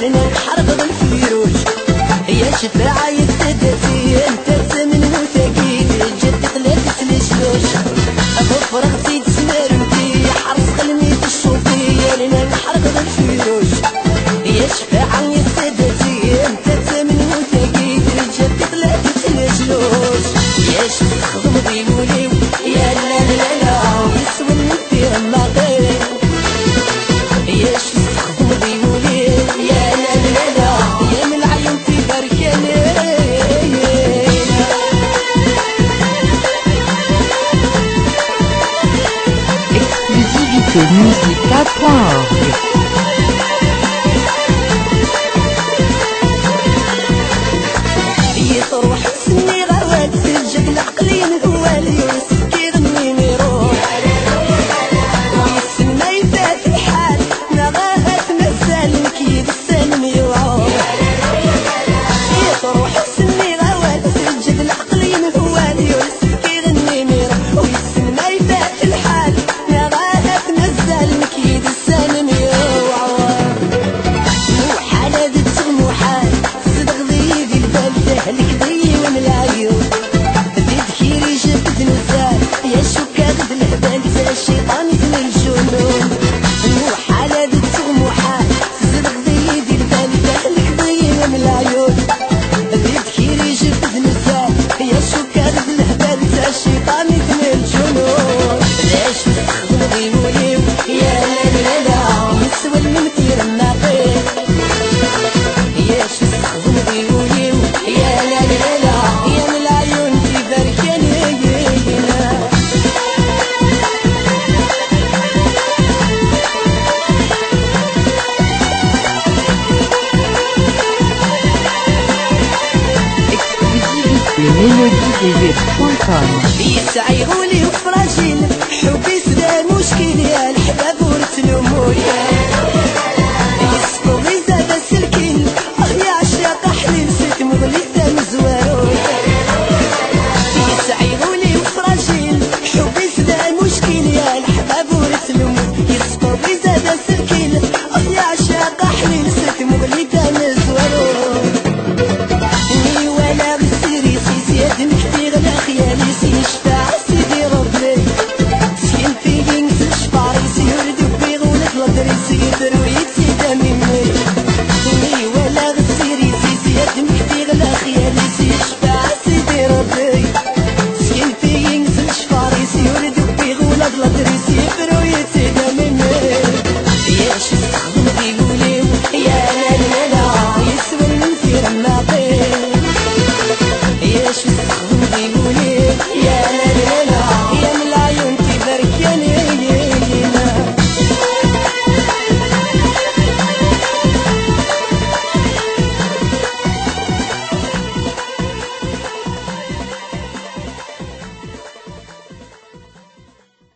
لنا الحرب بالفيروج يا شفاعة يستدفي انت من وثقيل جد ثلاثة الجلوش غفر غزيد سمرمتي حرص قلمي الشوطي لنا الحرب بالفيروج يا شفاعة يستدفي انت من وثقيل جد ثلاثة الجلوش يا شفاعة خضم ضيولي يا لا لا لا يسوى النفي ما غير يا شفاعة خضم ضيولي يا لا لا لا يا من العيون تباركني Exclusivité musica.org. يطروح سني غوات سجد العقلين هو اللي يسكر النيميرو ويسمى يفات الحال نغاها تمثل كيد السلم يوعو يطروح سني غوات سجد العقلين هو اللي يسكر النيميرو ويسمى يفات الحال نغاها تمثل كيد السلم يوعو وحالة تغموحات صدق ضيق البلده الكذي والعيون زيد خيري جبد نزال يا شكاك بالهبال الشيطان يزن الجنون وحالة تغموحات صدق ضيق البلده الكذي والعيون زيد خيري جبد نزال يا شكاك بالهبال الشيطان يزن الجنون ليش نستخدم ضيولي يا لا لا لا مسوى الممثير الناقير ياش نستخدم ضيولي يا لا لا لا يا من العيون تباركني Exclusivité mélodiesdésir.com. يسعيهولي وفراجيل حبي سدا مشكل يا الحباب ورتلومو يسقو غيزة بس الكل يا عشاق حليل ست مغليثة مزوارو يسعيهولي وفراجيل حبي سدا مشكل يا الحباب ورتلومو يسقو غيزة بس الكل يا عشاق حليل ست مغليثة مزوارو ولا غسيري سيسي يدمك تغلى خيالي سيشفع سيدي ربي سكين فيكين سشفاري سيردو بيغولك لدريسي درويتي دميمي ولا غسيري سيسي يدمك تغلى خيالي سيشفع سيدي ربي سكين فيكين سشفاري سيردو بيغولك لدريسي درويتي